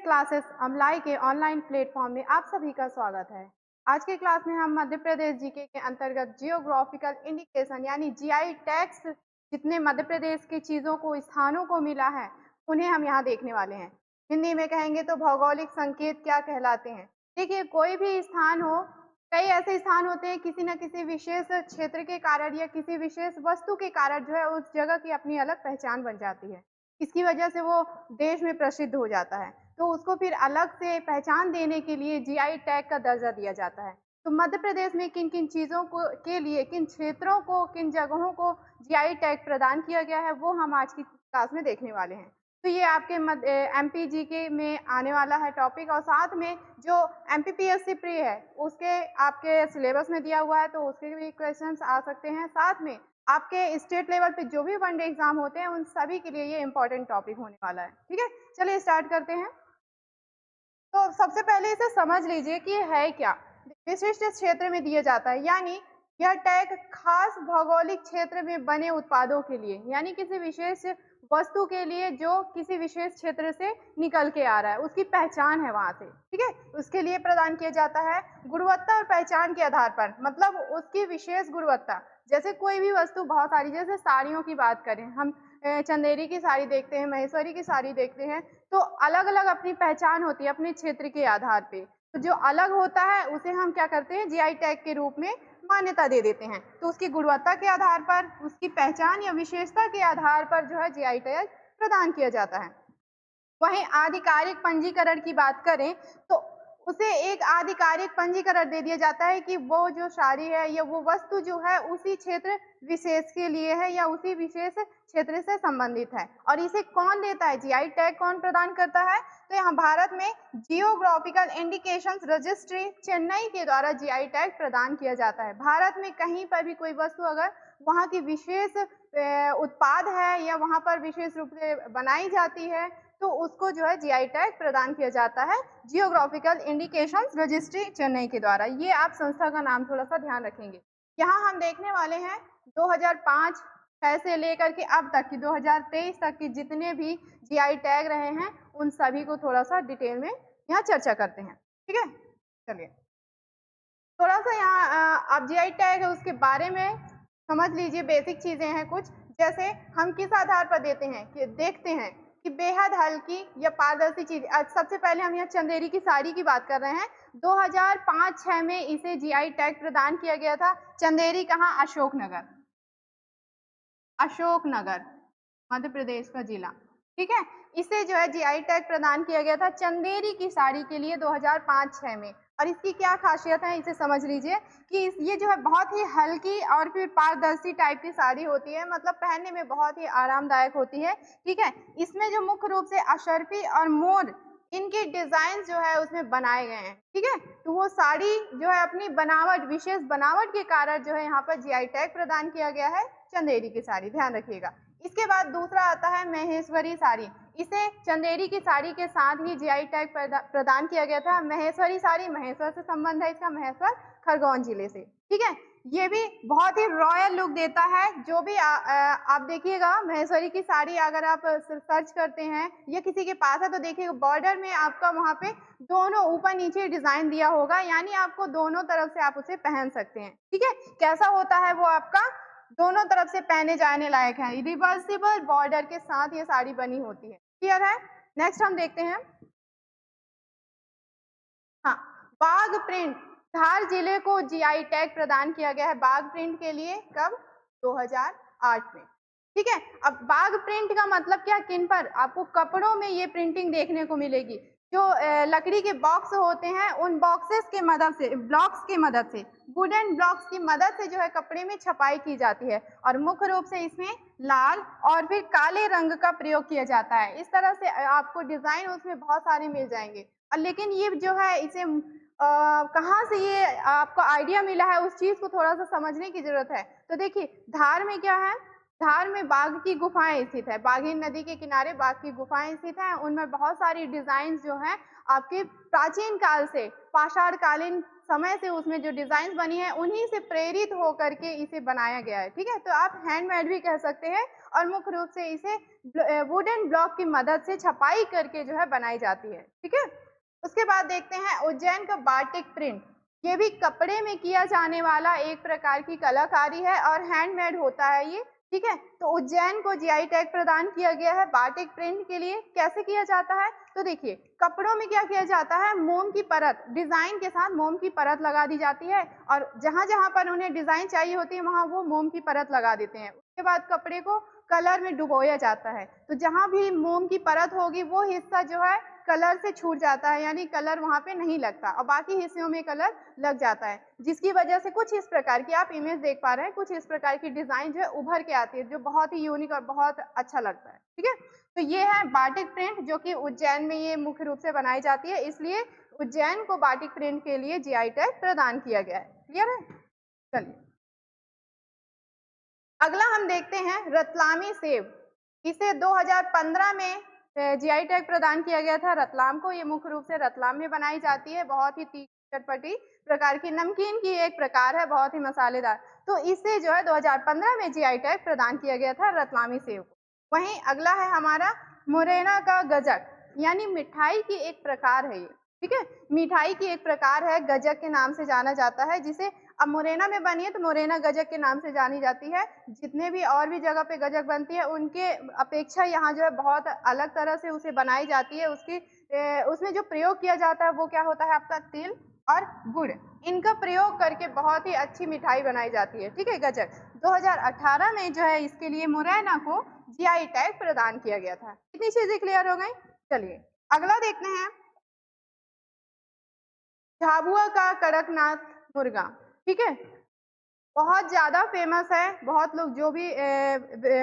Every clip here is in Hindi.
क्लासेस अमलाई के ऑनलाइन प्लेटफॉर्म में आप सभी का स्वागत है। आज के क्लास में हम मध्य प्रदेश जीके के अंतर्गत जियोग्राफिकल इंडिकेशन यानी जीआई टैग्स जितने मध्य प्रदेश की चीज़ों को स्थानों को मिला है उन्हें हम यहाँ देखने वाले हैं। हिंदी में कहेंगे तो भौगोलिक संकेत क्या कहलाते हैं। देखिए, कोई भी स्थान हो, कई ऐसे स्थान होते हैं किसी न किसी विशेष क्षेत्र के कारण या किसी विशेष वस्तु के कारण जो है उस जगह की अपनी अलग पहचान बन जाती है। इसकी वजह से वो देश में प्रसिद्ध हो जाता है, तो उसको फिर अलग से पहचान देने के लिए जीआई टैग का दर्जा दिया जाता है। तो मध्य प्रदेश में किन-किन चीज़ों को के लिए, किन क्षेत्रों को, किन जगहों को जीआई टैग प्रदान किया गया है, वो हम आज की क्लास में देखने वाले हैं। तो ये आपके एमपी जीके में आने वाला है टॉपिक, और साथ में जो एमपीपीएससी प्री है, उसके आपके सिलेबस में दिया हुआ है, तो उसके भी क्वेश्चंस आ सकते हैं। साथ में आपके स्टेट लेवल पे जो भी वनडे एग्जाम होते हैं, उन सभी के लिए ये इम्पोर्टेंट टॉपिक होने वाला है। ठीक है, चलिए स्टार्ट करते हैं। तो सबसे पहले इसे समझ लीजिए कि ये है क्या। विशिष्ट क्षेत्र में दिया जाता है, यानी यह टैग खास भौगोलिक क्षेत्र में बने उत्पादों के लिए, यानी किसी विशेष वस्तु के लिए जो किसी विशेष क्षेत्र से निकल के आ रहा है, उसकी पहचान है वहां से। ठीक है, उसके लिए प्रदान किया जाता है गुणवत्ता और पहचान के आधार पर, मतलब उसकी विशेष गुणवत्ता। जैसे कोई भी वस्तु बहुत सारी, जैसे साड़ियों की बात करें, हम चंदेरी की साड़ी देखते हैं, महेश्वरी की साड़ी देखते हैं, तो अलग अलग अपनी पहचान होती है अपने क्षेत्र के आधार पे। तो जो अलग होता है उसे हम क्या करते हैं, जीआई टैग के रूप में मान्यता दे देते हैं। तो उसकी गुणवत्ता के आधार पर, उसकी पहचान या विशेषता के आधार पर जो है जीआई टैग प्रदान किया जाता है। वहीं आधिकारिक पंजीकरण की बात करें तो उसे एक आधिकारिक पंजीकरण दे दिया जाता है कि वो जो साड़ी है या वो वस्तु जो है उसी क्षेत्र विशेष के लिए है या उसी विशेष क्षेत्र से संबंधित है। और इसे कौन देता है, जीआई टैग कौन प्रदान करता है? तो यहाँ भारत में जियोग्राफिकल इंडिकेशंस रजिस्ट्री चेन्नई के द्वारा जीआई टैग प्रदान किया जाता है। भारत में कहीं पर भी कोई वस्तु अगर वहाँ की विशेष उत्पाद है या वहाँ पर विशेष रूप से बनाई जाती है, तो उसको जो है जीआई टैग प्रदान किया जाता है जियोग्राफिकल इंडिकेशंस रजिस्ट्री चेन्नई के द्वारा। ये आप संस्था का नाम थोड़ा सा ध्यान रखेंगे। यहाँ हम देखने वाले हैं 2005 से लेकर के अब तक की 2023 तक की जितने भी जीआई टैग रहे हैं, उन सभी को थोड़ा सा डिटेल में यहाँ चर्चा करते हैं। ठीक है, चलिए थोड़ा सा यहाँ आप जीआई टैग है उसके बारे में समझ लीजिए। बेसिक चीजें हैं कुछ, जैसे हम किस आधार पर देते हैं कि देखते हैं कि बेहद हल्की या पारदर्शी चीज। सबसे पहले हम यहाँ चंदेरी की साड़ी की बात कर रहे हैं। 2005-6 में इसे जीआई टैग प्रदान किया गया था। चंदेरी कहाँ? अशोकनगर, अशोकनगर मध्य प्रदेश का जिला। ठीक है, इसे जो है जीआई टैग प्रदान किया गया था चंदेरी की साड़ी के लिए 2005-6 में। और इसकी क्या खासियत है इसे समझ लीजिए कि ये जो है बहुत ही हल्की और फिर पारदर्शी टाइप की साड़ी होती है, मतलब पहनने में बहुत ही आरामदायक होती है। ठीक है, इसमें जो मुख्य रूप से अशर्फी और मोर इनके डिजाइन जो है उसमें बनाए गए हैं। ठीक है, तो वो साड़ी जो है अपनी बनावट, विशेष बनावट के कारण जो है यहाँ पर जीआई टैग प्रदान किया गया है चंदेरी की साड़ी, ध्यान रखिएगा। इसके बाद दूसरा आता है महेश्वरी साड़ी। इसे चंदेरी की साड़ी के साथ ही जीआई टैग प्रदान किया गया था। महेश्वरी साड़ी, महेश्वर से संबंध है इसका, महेश्वर खरगोन जिले से। ठीक है, ये भी बहुत ही रॉयल लुक देता है। जो भी आप देखिएगा महेश्वरी की साड़ी अगर आप सर्च करते हैं या किसी के पास है तो देखिएगा बॉर्डर में आपका वहाँ पे दोनों ऊपर नीचे डिजाइन दिया होगा, यानी आपको दोनों तरफ से आप उसे पहन सकते हैं। ठीक है, कैसा होता है वो आपका दोनों तरफ से पहने जाने लायक है। रिवर्सिबल बॉर्डर के साथ ये साड़ी बनी होती है। क्लियर है? नेक्स्ट हम देखते हैं, हाँ, बाघ प्रिंट। धार जिले को जीआई टैग प्रदान किया गया है बाघ प्रिंट के लिए। कब? 2008 में। ठीक है, अब बाघ प्रिंट का मतलब क्या, किन पर? आपको कपड़ों में ये प्रिंटिंग देखने को मिलेगी। जो लकड़ी के बॉक्स होते हैं उन बॉक्सेस के मदद से, ब्लॉक्स की मदद से, वुडन ब्लॉक्स की मदद से जो है कपड़े में छपाई की जाती है। और मुख्य रूप से इसमें लाल और फिर काले रंग का प्रयोग किया जाता है। इस तरह से आपको डिजाइन उसमें बहुत सारे मिल जाएंगे। लेकिन ये जो है इसे कहाँ से ये आपको आइडिया मिला है उस चीज को थोड़ा सा समझने की जरूरत है। तो देखिए धार में क्या है, धार में बाघ की गुफाएं स्थित है, बाघिन नदी के किनारे बाघ की गुफाएं स्थित हैं। उनमें बहुत सारी डिजाइन जो हैं आपके प्राचीन काल से, पाषाण कालीन समय से उसमें जो डिजाइन बनी है उन्हीं से प्रेरित होकर के इसे बनाया गया है। ठीक है, तो आप हैंडमेड भी कह सकते हैं और मुख्य रूप से इसे वुडन ब्लॉक की मदद से छपाई करके जो है बनाई जाती है। ठीक है, उसके बाद देखते हैं उज्जैन का बाटिक प्रिंट। ये भी कपड़े में किया जाने वाला एक प्रकार की कलाकारी है और हैंडमेड होता है ये। ठीक है, तो उज्जैन को जीआई टैग प्रदान किया गया है बाटिक प्रिंट के लिए। कैसे किया जाता है, तो देखिए कपड़ों में क्या किया जाता है, मोम की परत, डिजाइन के साथ मोम की परत लगा दी जाती है और जहां जहां पर उन्हें डिजाइन चाहिए होती है वहां वो मोम की परत लगा देते हैं। उसके बाद कपड़े को कलर में डुबोया जाता है, तो जहां भी मोम की परत होगी वो हिस्सा जो है कलर से छूट जाता है, यानी कलर वहां पे नहीं लगता और बाकी हिस्सों में कलर लग जाता है, जिसकी वजह से कुछ इस प्रकार की आप इमेज देख पा रहे हैं, कुछ इस प्रकार की डिजाइन जो है उभर के आती है, जो बहुत ही यूनिक और बहुत अच्छा लगता है। ठीक है, तो ये है बाटिक प्रिंट जो कि उज्जैन में ये मुख्य रूप से बनाई जाती है, इसलिए उज्जैन को बाटिक प्रिंट के लिए जीआई टैग प्रदान किया गया है। क्लियर है, चलिए अगला हम देखते हैं रतलामी सेब। इसे 2015 में जीआई टैग प्रदान किया गया था रतलाम को। ये मुख्य रूप से रतलाम में बनाई जाती है, बहुत ही तीखी चटपटी प्रकार की नमकीन की एक प्रकार है, बहुत ही मसालेदार। तो इसे जो है 2015 में जीआई टैग प्रदान किया गया था रतलामी सेब को। वहीं अगला है हमारा मुरैना का गजक, यानी मिठाई की एक प्रकार है ये। ठीक है, मिठाई की एक प्रकार है, गजक के नाम से जाना जाता है, जिसे अब मुरैना में बनी है तो मुरैना गजक के नाम से जानी जाती है। जितने भी और भी जगह पे गजक बनती है उनके अपेक्षा यहाँ जो है बहुत अलग तरह से उसे बनाई जाती है। उसमें जो प्रयोग किया जाता है वो क्या होता है आपका तिल और गुड़, इनका प्रयोग करके बहुत ही अच्छी मिठाई बनाई जाती है। ठीक है, गजक 2018 में जो है इसके लिए मुरैना को जीआई टैग प्रदान किया गया था। कितनी चीजें क्लियर हो गई। चलिए अगला देखते हैं झाबुआ का कड़कनाथ मुर्गा। ठीक है, बहुत ज़्यादा फेमस है, बहुत लोग जो भी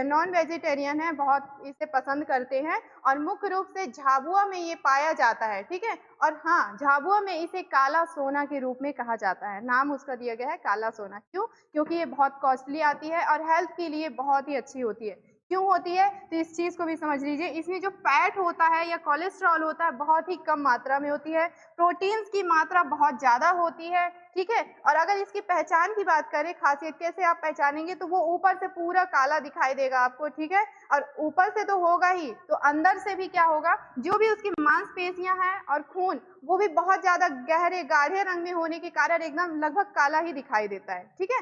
नॉन वेजिटेरियन है बहुत इसे पसंद करते हैं और मुख्य रूप से झाबुआ में ये पाया जाता है। ठीक है, और हाँ, झाबुआ में इसे काला सोना के रूप में कहा जाता है, नाम उसका दिया गया है काला सोना। क्यों, क्योंकि ये बहुत कॉस्टली आती है और हेल्थ के लिए बहुत ही अच्छी होती है। क्यों होती है, तो इस चीज़ को भी समझ लीजिए, इसमें जो फैट होता है या कोलेस्ट्रॉल होता है बहुत ही कम मात्रा में होती है, प्रोटीन्स की मात्रा बहुत ज़्यादा होती है। ठीक है, और अगर इसकी पहचान की बात करें, खासियत कैसे आप पहचानेंगे, तो वो ऊपर से पूरा काला दिखाई देगा आपको। ठीक है, और ऊपर से तो होगा ही, तो अंदर से भी क्या होगा, जो भी उसकी मांसपेशियां हैं और खून वो भी बहुत ज्यादा गहरे गाढ़े रंग में होने के कारण एकदम लगभग काला ही दिखाई देता है। ठीक है,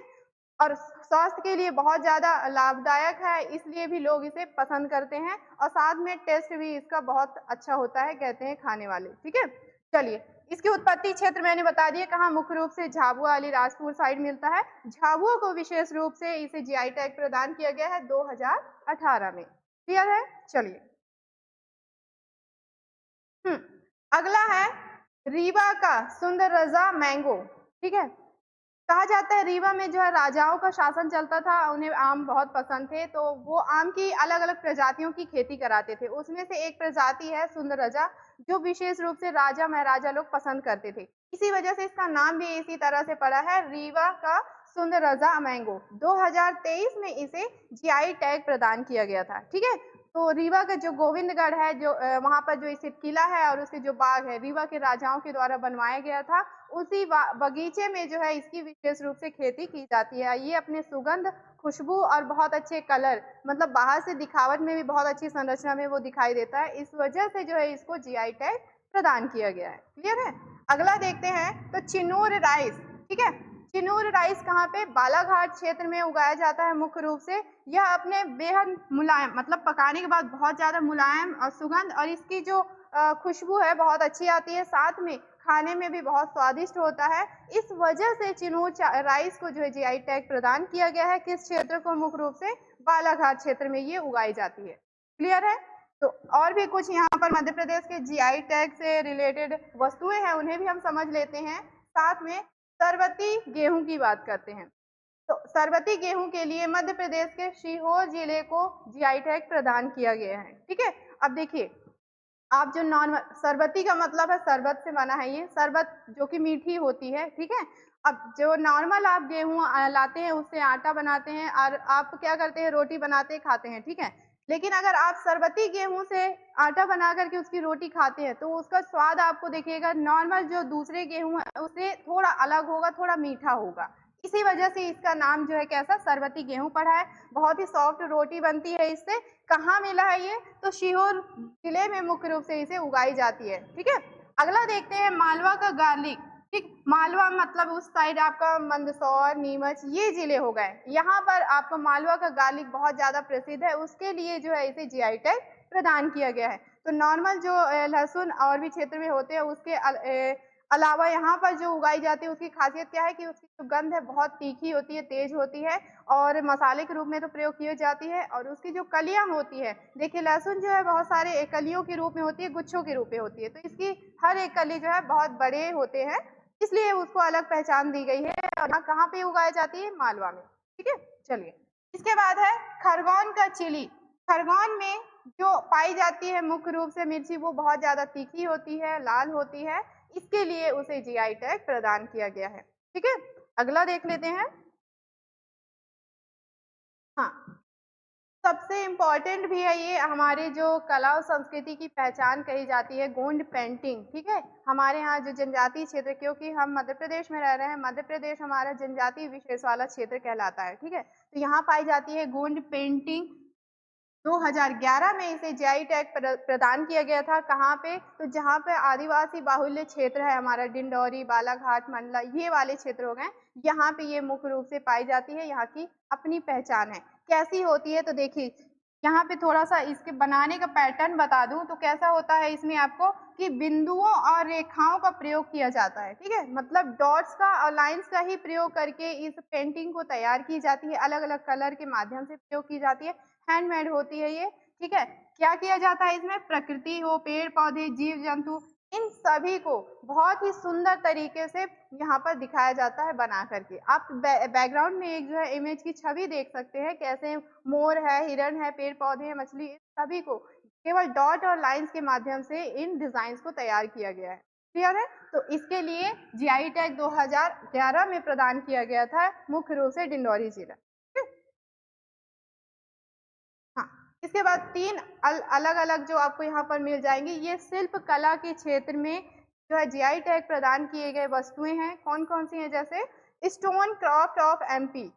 और स्वास्थ्य के लिए बहुत ज़्यादा लाभदायक है, इसलिए भी लोग इसे पसंद करते हैं और साथ में टेस्ट भी इसका बहुत अच्छा होता है, कहते हैं खाने वाले। ठीक है, चलिए इसकी उत्पत्ति क्षेत्र मैंने बता दिया, कहाँ मुख्य रूप से झाबुआ अलीराजपुर साइड मिलता है। झाबुआ को विशेष रूप से इसे जीआई टैग प्रदान किया गया है 2018 में। क्लियर है, चलिए अगला है रीवा का सुंदर रजा मैंगो। ठीक है, कहा जाता है रीवा में जो है राजाओं का शासन चलता था, उन्हें आम बहुत पसंद थे, तो वो आम की अलग अलग प्रजातियों की खेती कराते थे। उसमें से एक प्रजाति है सुंदरजा, जो विशेष रूप से राजा महाराजा लोग पसंद करते थे, इसी वजह से इसका नाम भी इसी तरह से पड़ा है, रीवा का सुंदरजा मैंगो। 2023 में इसे जीआई टैग प्रदान किया गया था। ठीक है, तो रीवा का जो गोविंदगढ़ है, जो वहाँ पर जो स्थित किला है और उसके जो बाग है, रीवा के राजाओं के द्वारा बनवाया गया था, उसी बगीचे में जो है इसकी विशेष रूप से खेती की जाती है। ये अपने सुगंध, खुशबू और बहुत अच्छे कलर, मतलब बाहर से दिखावट में भी बहुत अच्छी संरचना में वो दिखाई देता है, इस वजह से जो है इसको जीआई टैग प्रदान किया गया है। क्लियर है, अगला देखते हैं तो चिनूर राइस। ठीक है, चिनूर राइस कहाँ पे, बालाघाट क्षेत्र में उगाया जाता है मुख्य रूप से। यह अपने बेहद मुलायम, मतलब पकाने के बाद बहुत ज्यादा मुलायम और सुगंध और इसकी जो खुशबू है बहुत अच्छी आती है, साथ में खाने में भी बहुत स्वादिष्ट होता है। इस वजह से चिनूर राइस को जो है जीआई टैग प्रदान किया गया है। किस क्षेत्र को, मुख्य रूप से बालाघाट क्षेत्र में ये उगाई जाती है। क्लियर है, तो और भी कुछ यहाँ पर मध्य प्रदेश के जीआई टैग से रिलेटेड वस्तुएं हैं, उन्हें भी हम समझ लेते हैं। साथ में सरबती गेहूं की बात करते हैं, तो सरबती गेहूं के लिए मध्य प्रदेश के सीहोर जिले को जीआई टैग प्रदान किया गया है। ठीक है, अब देखिए आप जो नॉर्मल शरबती का मतलब है शरबत से बना है ये, शरबत जो कि मीठी होती है, ठीक है? अब जो नॉर्मल आप गेहूँ लाते हैं उससे आटा बनाते हैं और आप क्या करते हैं रोटी बनाते हैं, खाते हैं, ठीक है? लेकिन अगर आप शरबती गेहूँ से आटा बना कर के उसकी रोटी खाते हैं, तो उसका स्वाद आपको देखिएगा नॉर्मल जो दूसरे गेहूँ है उससे थोड़ा अलग होगा, थोड़ा मीठा होगा। इसी वजह से इसका नाम जो है कैसा शरबती गेहूँ पड़ा है। बहुत ही सॉफ्ट रोटी बनती है इससे। कहाँ मिला है ये? तो सीहोर जिले में मुख्य रूप से इसे उगाई जाती है, ठीक है? अगला देखते हैं मालवा का गार्लिक, ठीक? मालवा मतलब उस साइड आपका मंदसौर, नीमच ये जिले हो गए। यहाँ पर आपको मालवा का गार्लिक बहुत ज़्यादा प्रसिद्ध है, उसके लिए जो है इसे जीआई टैग प्रदान किया गया है। तो नॉर्मल जो लहसुन और भी क्षेत्र में होते हैं उसके अलावा यहाँ पर जो उगाई जाती है उसकी खासियत क्या है कि उसकी जो गंध है बहुत तीखी होती है, तेज होती है और मसाले के रूप में तो प्रयोग की जाती है और उसकी जो कलियाँ होती है, देखिए लहसुन जो है बहुत सारे कलियों के रूप में होती है, गुच्छों के रूप में होती है, तो इसकी हर एक कली जो है बहुत बड़े होते हैं, इसलिए उसको अलग पहचान दी गई है और यहाँ कहाँ पे उगाई जाती है? मालवा में, ठीक है? चलिए, इसके बाद है खरगोन का चिली। खरगोन में जो पाई जाती है मुख्य रूप से मिर्ची वो बहुत ज़्यादा तीखी होती है, लाल होती है, इसके लिए उसे जीआई टैग प्रदान किया गया है, ठीक है? अगला देख लेते हैं। हाँ, सबसे इम्पोर्टेंट भी है ये हमारे जो कला और संस्कृति की पहचान कही जाती है गोंड पेंटिंग, ठीक है? हमारे यहाँ जो जनजातीय क्षेत्र क्योंकि हम मध्य प्रदेश में रह रहे हैं, मध्य प्रदेश हमारा जनजातीय विशेष वाला क्षेत्र कहलाता है, ठीक है? तो यहाँ पाई जाती है गोंड पेंटिंग 2011 में इसे जीआई टैग प्रदान किया गया था। कहाँ पे? तो जहाँ पे आदिवासी बाहुल्य क्षेत्र है हमारा डिंडौरी, बालाघाट, मंडला ये वाले क्षेत्र हो गए, यहाँ पे ये मुख्य रूप से पाई जाती है, यहाँ की अपनी पहचान है। कैसी होती है? तो देखिए, यहाँ पे थोड़ा-सा इसके बनाने का पैटर्न बता दूँ तो कैसा होता है इसमें आपको कि बिंदुओं और रेखाओं का प्रयोग किया जाता है, ठीक है? मतलब डॉट्स का और लाइन्स का ही प्रयोग करके इस पेंटिंग को तैयार की जाती है, अलग-अलग कलर के माध्यम से प्रयोग की जाती है। हैंडमेड होती है ये, ठीक है? क्या किया जाता है इसमें? प्रकृति हो, पेड़-पौधे, जीव-जंतु इन सभी को बहुत ही सुंदर तरीके से यहाँ पर दिखाया जाता है बना करके। आप बैकग्राउंड में एक जो है इमेज की छवि देख सकते हैं, कैसे मोर है, हिरण है, पेड़-पौधे हैं, मछली इन सभी को केवल डॉट और लाइन्स के माध्यम से इन डिज़ाइन्स को तैयार किया गया है। क्लियर है? तो इसके लिए जीआई टैग 2011 में प्रदान किया गया था, मुख्य रूप से डिंडौरी जिला। हाँ, इसके बाद 3 अलग-अलग जो आपको यहाँ पर मिल जाएँगी, ये शिल्प कला के क्षेत्र में जो है जीआई टैग प्रदान किए गए वस्तुएँ हैं। कौन-कौन सी हैं? जैसे स्टोन क्राफ्ट ऑफ एमपी।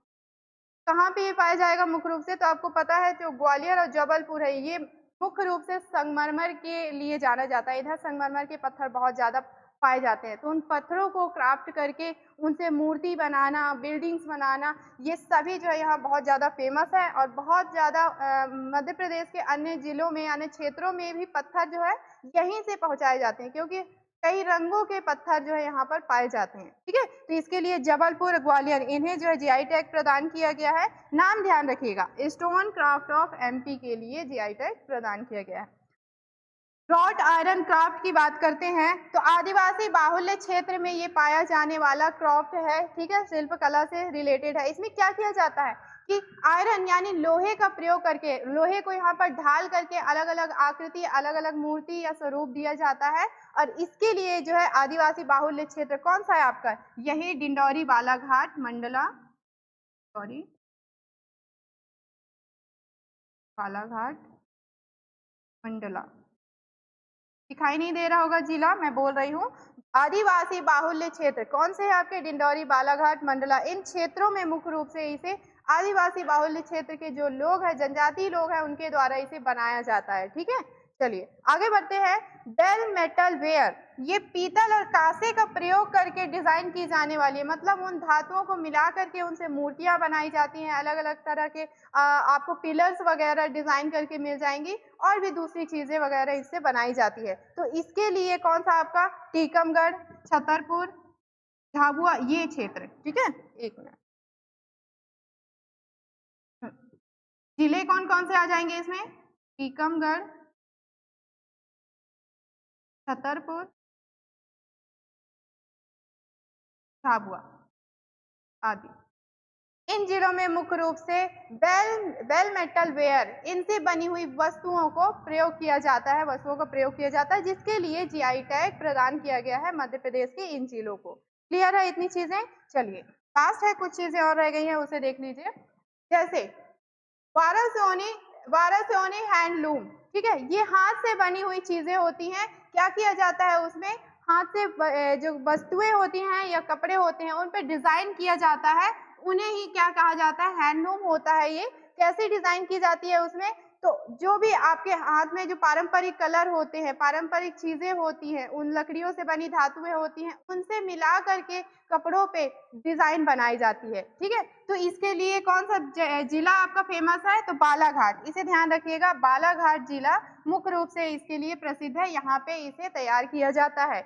कहाँ पे ये पाया जाएगा मुख्य रूप से? तो आपको पता है जो ग्वालियर और जबलपुर है, ये मुख्य रूप से संगमरमर के लिए जाना जाता है। इधर संगमरमर के पत्थर बहुत ज़्यादा पाए जाते हैं, तो उन पत्थरों को क्राफ्ट करके उनसे मूर्ति बनाना, बिल्डिंग्स बनाना, ये सभी जो है यहाँ बहुत ज़्यादा फ़ेमस है और बहुत ज़्यादा मध्य प्रदेश के अन्य जिलों में, अन्य क्षेत्रों में भी पत्थर जो है यहीं से पहुँचाए जाते हैं क्योंकि कई रंगों के पत्थर जो है यहाँ पर पाए जाते हैं, ठीक है? तो इसके लिए जबलपुर, ग्वालियर इन्हें जो है जीआई टैग प्रदान किया गया है। नाम ध्यान रखिएगा, स्टोन क्राफ्ट ऑफ एमपी के लिए जीआई टैग प्रदान किया गया है। रॉट आयरन क्राफ्ट की बात करते हैं तो आदिवासी बाहुल्य क्षेत्र में ये पाया जाने वाला क्राफ्ट है, ठीक है? शिल्प कला से रिलेटेड है। इसमें क्या किया जाता है कि आयरन यानी लोहे का प्रयोग करके लोहे को यहाँ पर ढाल करके अलग-अलग आकृति, अलग-अलग मूर्ति या स्वरूप दिया जाता है और इसके लिए जो है आदिवासी बाहुल्य क्षेत्र कौन-सा है आपका? यही डिंडौरी, बालाघाट, मंडला सॉरी बालाघाट, मंडला। दिखाई नहीं दे रहा होगा जिला, मैं बोल रही हूँ। आदिवासी बाहुल्य क्षेत्र कौन से हैं आपके? डिंडौरी, बालाघाट, मंडला इन क्षेत्रों में मुख्य रूप से इसे आदिवासी बाहुल्य क्षेत्र के जो लोग हैं, जनजातीय लोग हैं, उनके द्वारा इसे बनाया जाता है, ठीक है? चलिए, आगे बढ़ते हैं। बेल मेटल वेयर ये पीतल और कांसे का प्रयोग करके डिज़ाइन की जाने वाली है, मतलब उन धातुओं को मिला करके उनसे मूर्तियाँ बनाई जाती हैं, अलग-अलग तरह के आपको पिलर्स वगैरह डिज़ाइन करके मिल जाएँगी और भी दूसरी चीज़ें वगैरह इससे बनाई जाती है। तो इसके लिए कौन-सा आपका टीकमगढ़, छतरपुर, झाबुआ ये क्षेत्र, ठीक है? 1 मिनट। हुँ, जिले कौन-कौन से आ जाएँगे इसमें? टीकमगढ़, छतरपुर, झाबुआ आदि। इन जिलों में मुख्य रूप से बेल मेटल वेयर इनसे बनी हुई वस्तुओं को प्रयोग किया जाता है, जिसके लिए जीआई टैग प्रदान किया गया है मध्य प्रदेश के इन जिलों को। क्लियर है इतनी चीजें? चलिए लास्ट है, कुछ चीजें और रह गई हैं, उसे देख लीजिए। जैसे वारासियोनी हैंडलूम, ठीक है, ये हाथ से बनी हुई चीजें होती हैं। क्या किया जाता है उसमें? हाथ से जो वस्तुएं होती हैं या कपड़े होते हैं उन पे डिजाइन किया जाता है, उन्हें ही क्या कहा जाता है? हैंडलूम होता है ये। कैसे डिजाइन की जाती है उसमें? तो जो भी आपके हाथ में जो पारंपरिक कलर होते हैं, पारंपरिक चीजें होती हैं, उन लकड़ियों से बनी धातुएं होती हैं, उनसे मिला करके कपड़ों पे डिजाइन बनाई जाती है, ठीक है। तो इसके लिए कौन सा जिला आपका फेमस है? तो बालाघाट, इसे ध्यान रखिएगा, बालाघाट जिला मुख्य रूप से इसके लिए प्रसिद्ध है, यहाँ पे इसे तैयार किया जाता है,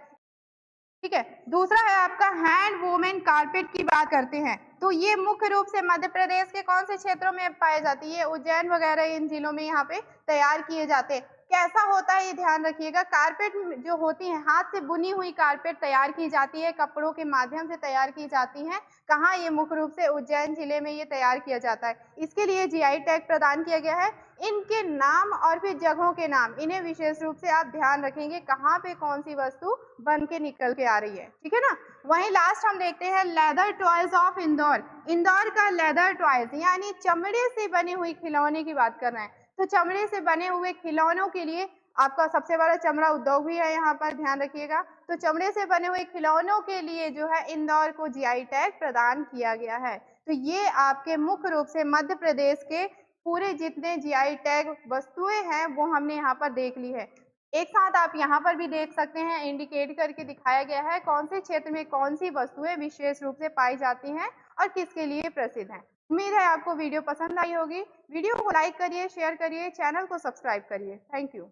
ठीक है। दूसरा है आपका हैंड वूमेन कारपेट की बात करते हैं, तो ये मुख्य रूप से मध्य प्रदेश के कौन से क्षेत्रों में पाए जाती है? उज्जैन वगैरह इन जिलों में यहाँ पे तैयार किए जाते हैं। कैसा होता है ये ध्यान रखिएगा, कारपेट जो होती है हाथ से बुनी हुई कारपेट तैयार की जाती है, कपड़ों के माध्यम से तैयार की जाती हैं। कहाँ? ये मुख्य रूप से उज्जैन जिले में ये तैयार किया जाता है। इसके लिए जीआई टैग प्रदान किया गया है। इनके नाम और फिर जगहों के नाम, इन्हें विशेष रूप से आप ध्यान रखेंगे, कहाँ पे कौन सी वस्तु बन के निकल के आ रही है, ठीक है ना। वहीं लास्ट हम देखते हैं leather toys of Indore. Indore का लेदर टॉयज यानी चमड़े से बने हुए खिलौने की बात कर रहे हैं। तो चमड़े से बने हुए खिलौनों के लिए आपका सबसे बड़ा चमड़ा उद्योग भी है यहाँ पर, ध्यान रखिएगा। तो चमड़े से बने हुए खिलौनों के लिए जो है इंदौर को जीआई टैग प्रदान किया गया है। तो ये आपके मुख्य रूप से मध्य प्रदेश के पूरे जितने जीआई टैग वस्तुएं हैं वो हमने यहाँ पर देख ली है। एक साथ आप यहाँ पर भी देख सकते हैं, इंडिकेट करके दिखाया गया है कौन से क्षेत्र में कौन सी वस्तुएं विशेष रूप से पाई जाती हैं और किसके लिए प्रसिद्ध हैं। उम्मीद है आपको वीडियो पसंद आई होगी। वीडियो को लाइक करिए, शेयर करिए, चैनल को सब्सक्राइब करिए। Thank you.